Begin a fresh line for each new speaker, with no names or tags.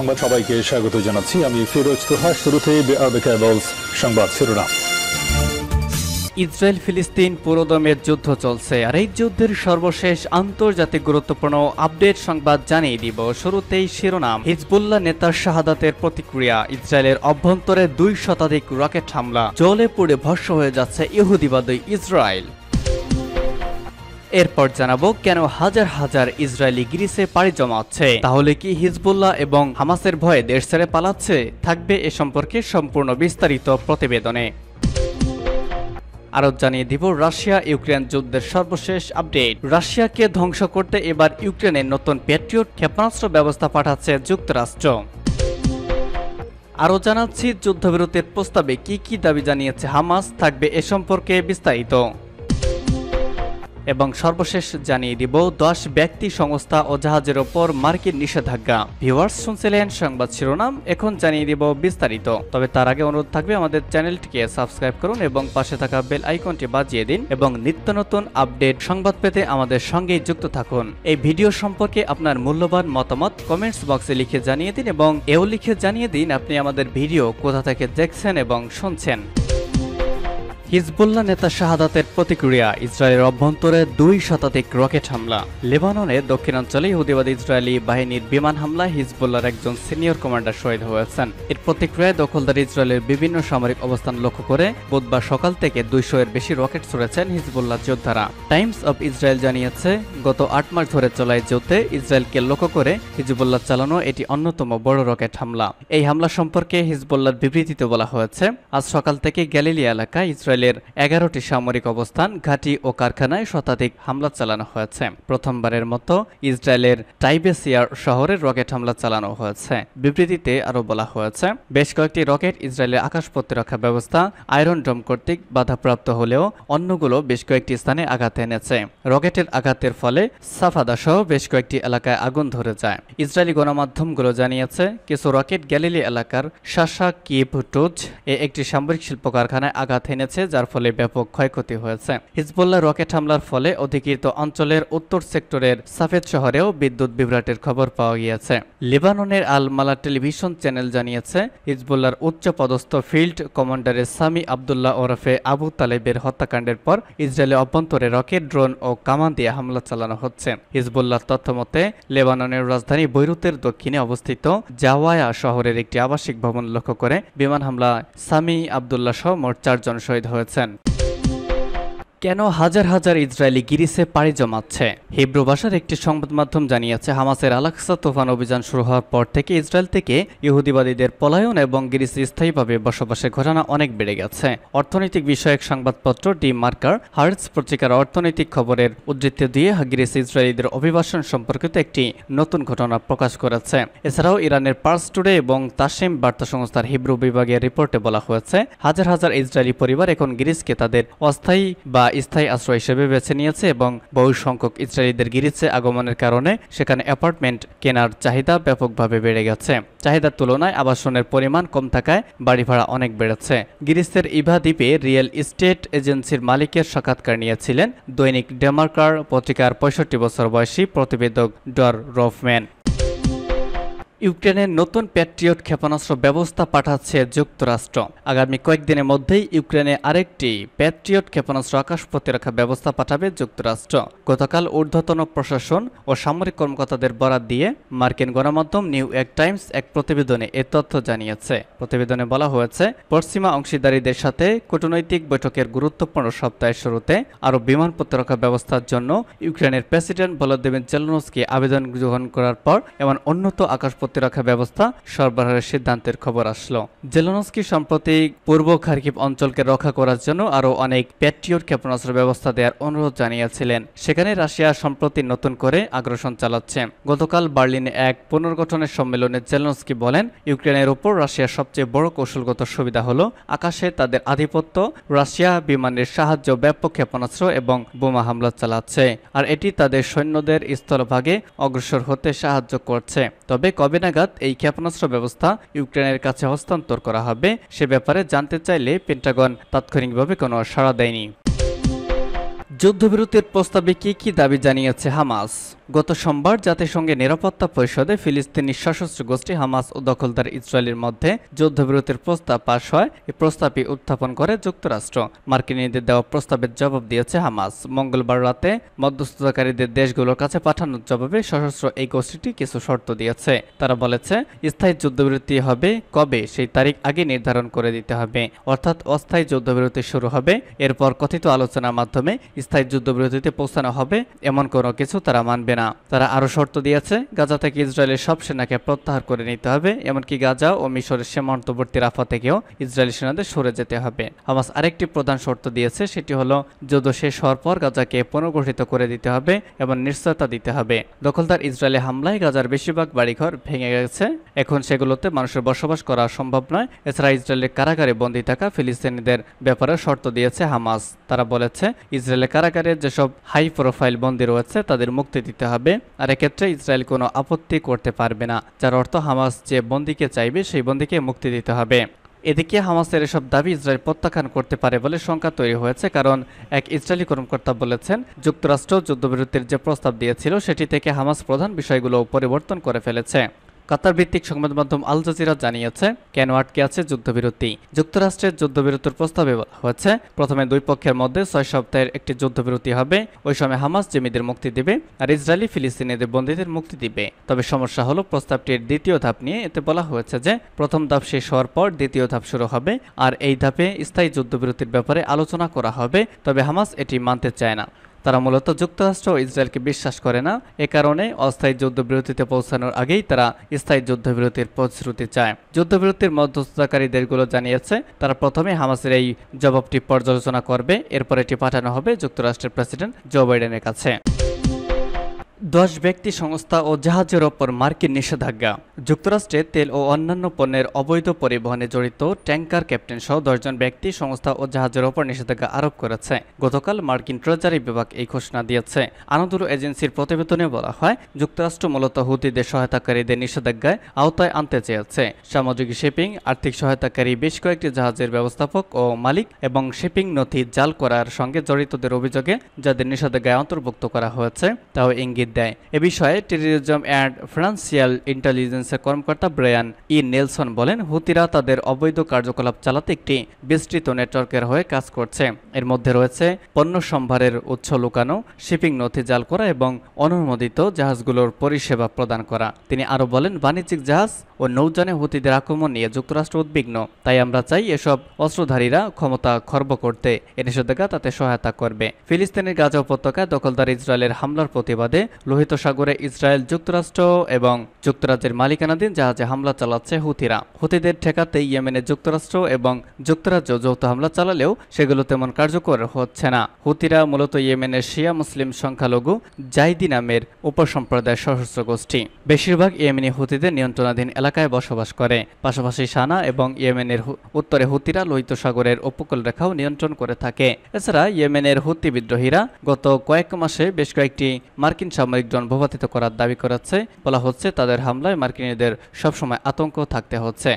সংবাদ সবাইকে স্বাগত জানাচ্ছি। আমি ফিরোজ তোহা। শুরুতেই সংবাদ শিরোনাম।
ইসরায়েল ফিলিস্তিন পুরোদমের যুদ্ধ চলছে, আর এই যুদ্ধের সর্বশেষ আন্তর্জাতিক গুরুত্বপূর্ণ আপডেট সংবাদ জানিয়ে দিব। শুরুতেই শিরোনাম। হিজবুল্লাহ নেতার শাহাদাতের প্রতিক্রিয়া। ইসরায়েলের অভ্যন্তরে 2 শতাধিক রকেট হামলা, জ্বলে পুড়ে ভস্ম হয়ে যাচ্ছে ইহুদিবাদী ইসরায়েল। এরপর জানাবো কেন হাজার হাজার ইসরায়েলি গ্রিসে পাড়ি জমাচ্ছে। তাহলে কি হিজবুল্লাহ এবং হামাসের ভয়ে দেশ ছেড়ে পালাচ্ছে? থাকবে এ সম্পর্কে সম্পূর্ণ বিস্তারিত প্রতিবেদনে। আরও জানিয়ে দিব রাশিয়া ইউক্রেন যুদ্ধের সর্বশেষ আপডেট। রাশিয়াকে ধ্বংস করতে এবার ইউক্রেনের নতুন প্যাট্রিয়ট ক্ষেপণাস্ত্র ব্যবস্থা পাঠাচ্ছে যুক্তরাষ্ট্র। আরও জানাচ্ছি যুদ্ধবিরতির প্রস্তাবে কি কি দাবি জানিয়েছে হামাস। থাকবে এ সম্পর্কে বিস্তারিত। এবং সর্বশেষ জানিয়ে দিব 10 ব্যক্তি, সংস্থা ও জাহাজের ওপর মার্কিন নিষেধাজ্ঞা। ভিউয়ার্স, শুনছিলেন সংবাদ শিরোনাম, এখন জানিয়ে দিব বিস্তারিত। তবে তার আগে অনুরোধ থাকবে আমাদের চ্যানেলটিকে সাবস্ক্রাইব করুন এবং পাশে থাকা বেল আইকনটি বাজিয়ে দিন এবং নিত্য নতুন আপডেট সংবাদ পেতে আমাদের সঙ্গেই যুক্ত থাকুন। এই ভিডিও সম্পর্কে আপনার মূল্যবান মতামত কমেন্টস বক্সে লিখে জানিয়ে দিন এবং এও লিখে জানিয়ে দিন আপনি আমাদের ভিডিও কোথা থেকে দেখছেন এবং শুনছেন। হিজবুল্লাহ নেতা শাহাদাতের প্রতিক্রিয়া। ইসরায়েলের অভ্যন্তরে 2 শতাধিক রকেট হামলা। লেবাননের দক্ষিণাঞ্চলে ইহুদিবাদী ইসরায়েলি বাহিনীর বিমান হামলায় হিজবুল্লাহর একজন সিনিয়র কমান্ডার শহীদ হয়েছেন। এর প্রতিক্রিয়ায় দখলদার ইসরায়েলের বিভিন্ন সামরিক অবস্থান লক্ষ্য করে বুধবার সকাল থেকে 200 এর বেশি রকেট ছুড়েছেন হিজবুল্লাহ যোদ্ধারা। টাইমস অব ইসরায়েল জানিয়েছে, গত 8 মাস ধরে চলা যুদ্ধে ইসরায়েলকে লক্ষ্য করে হিজবুল্লাহ চালানো এটি অন্যতম বড় রকেট হামলা। এই হামলা সম্পর্কে হিজবুল্লাহর বিবৃতিতে বলা হয়েছে, আজ সকাল থেকে গ্যালিলি এলাকায় ইসরায়েলের 11টি সামরিক অবস্থান, ঘাঁটি ও কারখানায় শতাধিক হামলা চালানো হয়েছে। প্রথমবারের মতো ইসরায়েলের টাইবেসিয়ার শহরে রকেট হামলা চালানো হয়েছে। বিবৃতিতে আরও বলা হয়েছে, বেশ কয়েকটি রকেট ইসরায়েলের আকাশ প্রতিরক্ষা ব্যবস্থা আয়রন ডোম কর্তৃক বাধাপ্রাপ্ত হলেও অন্যগুলো বেশ কয়েকটি স্থানে আঘাত এনেছে। রকেটের আঘাতের ফলে সাফাদা সহ বেশ কয়েকটি এলাকায় আগুন ধরে যায়। ইসরায়েলি গণমাধ্যমগুলো জানিয়েছে, কিছু রকেট গ্যালিলি এলাকার শাসা কিভ টুজ একটি সামরিক শিল্প কারখানায় আঘাত এনেছে, যার ফলে ব্যাপক ক্ষয়ক্ষতি হয়েছে। হিজবুল্লাহ রকেট হামলার ফলে অধিকৃত অঞ্চলের উত্তর সেক্টরের সাফেদ শহরেও বিদ্যুৎ বিভ্রাটের খবর পাওয়া গিয়েছে। লেবাননের আল মালা টেলিভিশন চ্যানেল জানিয়েছে, হিজবুল্লাহর উচ্চ পদস্থ ফিল্ড কমান্ডারের সামি আবদুল্লাহ ওরফে আবু তালেবের হত্যাকাণ্ডের পর ইসরায়েলের অভ্যন্তরে রকেট, ড্রোন ও কামান দিয়ে হামলা চালানো হচ্ছে। হিজবুল্লাহর তথ্যমতে লেবাননের রাজধানী বৈরুতের দক্ষিণে অবস্থিত জাওয়ায়া শহরের একটি আবাসিক ভবন লক্ষ্য করে বিমান হামলায় সামি আবদুল্লাহ সহ মোট 4 জন শহীদ হয়েছেন। কেন হাজার হাজার ইসরায়েলি গিরিসে পাড়ি জমাচ্ছে? হিব্রু ভাষার একটি সংবাদ মাধ্যম জানিয়েছে, হামাসের আল-আকসা তুফান অভিযান শুরু হওয়ার পর থেকে ইসরায়েল থেকে ইহুদিবাদীদের পলায়ন এবং গিরিসে স্থায়ীভাবে বসবাসের ঘটনা অনেক বেড়ে গেছে। অর্থনৈতিক বিষয়ক সংবাদপত্র ডি মার্কার হার্টস পত্রিকার অর্থনৈতিক খবরের উদ্ধৃতি দিয়ে গিরিসে ইসরায়েলিদের অভিবাসন সম্পর্কিত একটি নতুন ঘটনা প্রকাশ করেছে। এছাড়াও ইরানের পার্স টুডে এবং তাসিম বার্তা সংস্থার হিব্রু বিভাগের রিপোর্টে বলা হয়েছে, হাজার হাজার ইসরায়েলি পরিবার এখন গিরিসকে তাদের অস্থায়ী বা স্থায়ী আশ্রয় হিসেবে বেছে নিয়েছে এবং বহু সংখ্যক ইসরায়েলিদের গিরিসে আগমনের কারণে সেখানে অ্যাপার্টমেন্ট কেনার চাহিদা ব্যাপকভাবে বেড়ে গেছে। চাহিদার তুলনায় আবাসনের পরিমাণ কম থাকায় বাড়ি ভাড়া অনেক বেড়েছে। গিরিসের ইভা দ্বীপে রিয়েল এস্টেট এজেন্সির মালিকের সাক্ষাৎকার নিয়েছিলেন দৈনিক ডেমার্কার পত্রিকার 65 বছর বয়সী প্রতিবেদক ডর রফম্যান। ইউক্রেনের নতুন প্যাট্রিয়ট ক্ষেপণাস্ত্র ব্যবস্থা পাঠাচ্ছে যুক্তরাষ্ট্র। আগামী কয়েকদিনের মধ্যেই ইউক্রেনে আরেকটি প্যাট্রিয়ট ক্ষেপণাস্ত্র আকাশ প্রতিরক্ষা ব্যবস্থা পাঠাবে যুক্তরাষ্ট্র। গতকাল ঊর্ধ্বতন প্রশাসন ও সামরিক কর্মকর্তাদের বরাত দিয়ে মার্কিন গণমাধ্যম নিউ ইয়র্ক টাইমস এক প্রতিবেদনে এ তথ্য জানিয়েছে। প্রতিবেদনে বলা হয়েছে, পশ্চিমা অংশীদারীদের সাথে কূটনৈতিক বৈঠকের গুরুত্বপূর্ণ সপ্তাহের শুরুতে আরও বিমান প্রতিরক্ষা ব্যবস্থার জন্য ইউক্রেনের প্রেসিডেন্ট ভলোদিমির জেলেনস্কি আবেদন গ্রহণ করার পর এমন উন্নত আকাশ প্রতিরক্ষা ব্যবস্থা সরবরাহের সিদ্ধান্তের খবর আসলো। জেলেনস্কি সম্প্রতি পূর্ব খার্কিভ অঞ্চলকে রক্ষা করার জন্য আরও অনেক প্যাট্রিয়ট ক্ষেপণাস্ত্র ব্যবস্থা দেওয়ার অনুরোধ জানিয়েছিলেন। সেখানে রাশিয়া সম্প্রতি নতুন করে আগ্রাসন চালাচ্ছে। গতকাল বার্লিনে এক পুনর্গঠনের সম্মেলনে জেলেনস্কি বলেন, ইউক্রেনের উপর রাশিয়ার সবচেয়ে বড় কৌশলগত সুবিধা হলো আকাশে তাদের আধিপত্য। রাশিয়া বিমানের সাহায্য ব্যাপক ক্ষেপণাস্ত্র এবং বোমা হামলা চালাচ্ছে, আর এটি তাদের সৈন্যদের স্থলভাগে অগ্রসর হতে সাহায্য করছে। তবে কবে নাগাদ এই ক্ষেপণাস্ত্র ব্যবস্থা ইউক্রেনের কাছে হস্তান্তর করা হবে সে ব্যাপারে জানতে চাইলে পেন্টাগন তাৎক্ষণিকভাবে কোনো সাড়া দেয়নি। যুদ্ধবিরতির প্রস্তাবে কি দাবি জানিয়েছে হামাস? গত সোমবার জাতিসংঘের নিরাপত্তা পরিষদে ফিলিস্তিনি সশস্ত্র গোষ্ঠী হামাস ও দখলদার ইসরায়েলের মধ্যে যুদ্ধবিরতির প্রস্তাব পাশ হয়। এই প্রস্তাবই উত্থাপন করে যুক্তরাষ্ট্র। মার্কিনীদের দেওয়া প্রস্তাবের জবাব দিয়েছে হামাস। মঙ্গলবার রাতে মধ্যস্থতাকারীদের দেশগুলোর কাছে পাঠানোর জবাবে সশস্ত্র এই গোষ্ঠীটি কিছু শর্ত দিয়েছে। তারা বলেছে, স্থায়ী যুদ্ধবিরতি হবে কবে সেই তারিখ আগে নির্ধারণ করে দিতে হবে, অর্থাৎ অস্থায়ী যুদ্ধবিরতি শুরু হবে, এরপর কথিত আলোচনার মাধ্যমে স্থায়ী যুদ্ধবিরতিতে পৌঁছানো হবে, এমন কোনো কিছু তারা মানবে না। তারা আরও শর্ত দিয়েছে, গাজা থেকে ইসরায়েলের সব সেনাকে প্রত্যাহার করে নিতে হবে, এমনকি গাজা ও মিশরের সীমান্তবর্তী রাফা থেকেও ইসরায়েলি সেনাদের সরে যেতে হবে। হামাস আরেকটি প্রধান শর্ত দিয়েছে, সেটি হলো যুদ্ধ শেষ হওয়ার পর গাজাকে পুনর্গঠিত করে দিতে হবে এবং নিশ্চয়তা দিতে হবে। দখলদার ইসরায়েলি হামলায় গাজার বেশিরভাগ বাড়িঘর ভেঙে গেছে, এখন সেগুলোতে মানুষের বসবাস করা সম্ভব নয়। এছাড়া ইসরায়েলের কারাগারে বন্দী থাকা ফিলিস্তিনিদের ব্যাপারে শর্ত দিয়েছে হামাস। তারা বলেছে, ইসরায়েলের কারাগারে যেসব হাই প্রোফাইল বন্দী রয়েছে তাদের মুক্তি দিতে হবে, আর এক্ষেত্রে ইসরায়েল কোনো আপত্তি করতে পারবে না, যার অর্থ হামাস যে বন্দীকে চাইবে সেই বন্দীকে মুক্তি দিতে হবে। এদিকে হামাসের এসব দাবি ইসরায়েল প্রত্যাখ্যান করতে পারে বলে শঙ্কা তৈরি হয়েছে, কারণ এক ইসরায়েলি কর্মকর্তা বলেছেন, যুক্তরাষ্ট্র যুদ্ধবিরতির যে প্রস্তাব দিয়েছিল সেটি থেকে হামাস প্রধান বিষয়গুলো পরিবর্তন করে ফেলেছে। কাতার ভিত্তিক সংবাদ মাধ্যম আল জাজিরা জানিয়েছে, কেন আটকে আছে যুদ্ধবিরতি। যুক্তরাষ্ট্রের যুদ্ধবিরতির প্রস্তাবে হয়েছে, প্রথমে দুই পক্ষের মধ্যে 6 সপ্তাহের একটি যুদ্ধবিরতি হবে। ওই সময় হামাস জিম্মিদের মুক্তি দিবে আর ইসরায়েলি ফিলিস্তিনিদের বন্দীদের মুক্তি দিবে। তবে সমস্যা হলো প্রস্তাবটির দ্বিতীয় ধাপ নিয়ে। এতে বলা হয়েছে যে প্রথম ধাপ শেষ হওয়ার পর দ্বিতীয় ধাপ শুরু হবে, আর এই ধাপে স্থায়ী যুদ্ধবিরতির ব্যাপারে আলোচনা করা হবে। তবে হামাস এটি মানতে চায় না। তারা মূলত যুক্তরাষ্ট্র ও ইসরায়েলকে বিশ্বাস করে না। এ কারণে অস্থায়ী যুদ্ধবিরতিতে পৌঁছানোর আগেই তারা স্থায়ী যুদ্ধবিরতির প্রতিশ্রুতি চায়। যুদ্ধবিরতির মধ্যস্থতাকারী দেশগুলো জানিয়েছে, তারা প্রথমে হামাসের এই জবাবটি পর্যালোচনা করবে, এরপর এটি পাঠানো হবে যুক্তরাষ্ট্রের প্রেসিডেন্ট জো বাইডেনের কাছে। 10 ব্যক্তি, সংস্থা ও জাহাজের ওপর মার্কিন নিষেধাজ্ঞা। যুক্তরাষ্ট্রে তেল ও অন্যান্য পণ্যের অবৈধ পরিবহনে জড়িত ট্যাঙ্কার ক্যাপ্টেন সহ 10 জন ব্যক্তি, সংস্থা ও জাহাজের ওপর নিষেধাজ্ঞা আরোপ করেছে। গতকাল মার্কিন ট্রেজারি বিভাগ এই ঘোষণা দিয়েছে। আনাদোলু এজেন্সির প্রতিবেদনে বলা হয়, যুক্তরাষ্ট্র মূলত হুতিদের সহায়তাকারীদের নিষেধাজ্ঞায় আওতায় আনতে চেয়েছে। সামুদ্রিক শিপিং, আর্থিক সহায়তাকারী বেশ কয়েকটি জাহাজের ব্যবস্থাপক ও মালিক এবং শিপিং নথি জাল করার সঙ্গে জড়িতদের অভিযোগে যাদের নিষেধাজ্ঞায় অন্তর্ভুক্ত করা হয়েছে তাও ইঙ্গিত দেয়। এ বিষয়ে টেররিজম অ্যান্ড ফিনান্সিয়াল ইন্টেলিজেন্সের কর্মকর্তা ব্রায়ান নেলসন বলেন, হুতিরা তাদের অবৈধ কার্যকলাপ চালাতে একটি বিস্তৃত নেটওয়ার্কের হয়ে কাজ করছে। এর মধ্যে রয়েছে পণ্য সম্ভারের উৎস লুকানো, শিপিং নথি জাল করা এবং অনুমোদিত জাহাজগুলোর পরিষেবা প্রদান করা। তিনি আরও বলেন, বাণিজ্যিক জাহাজ ও নৌযানে হুতিদের আক্রমণ নিয়ে যুক্তরাষ্ট্র উদ্বিগ্ন, তাই আমরা চাই এসব অস্ত্রধারীরা ক্ষমতা খর্ব করতে এ নিষেধাজ্ঞা তাতে সহায়তা করবে। ফিলিস্তিনের গাজা উপত্যকায় দখলদার ইসরায়েলের হামলার প্রতিবাদে লোহিত সাগরে ইসরায়েল, যুক্তরাষ্ট্র এবং যুক্তরাজ্যের মালিকানাধীন জাহাজে হামলা চালাচ্ছে হুতিরা। হুতিদের ঠেকাতে ইয়েমেনে যুক্তরাষ্ট্র এবং যুক্তরাজ্য যৌথ হামলা চালালেও সেগুলো তেমন কার্যকর হচ্ছে না। হুতিরা মূলত ইয়েমেনের শিয়া মুসলিম সংখ্যালঘু জাইদি নামের উপসম্প্রদায়ের সশস্ত্র গোষ্ঠী। বেশিরভাগ ইয়েমেনি হুতিদের নিয়ন্ত্রণাধীন এলাকায় বসবাস করে। পাশাপাশি সানা এবং ইয়েমেনের উত্তরে হুতিরা লোহিত সাগরের উপকূল রেখাও নিয়ন্ত্রণ করে থাকে। এছাড়া ইয়েমেনের হুতি বিদ্রোহীরা গত কয়েক মাসে বেশ কয়েকটি মার্কিন সামরিক ড্রোন ভূপাতিত করার দাবি করেছে। বলা হচ্ছে, তাদের হামলায় মার্কিনীদের সবসময় আতঙ্ক থাকতে হচ্ছে।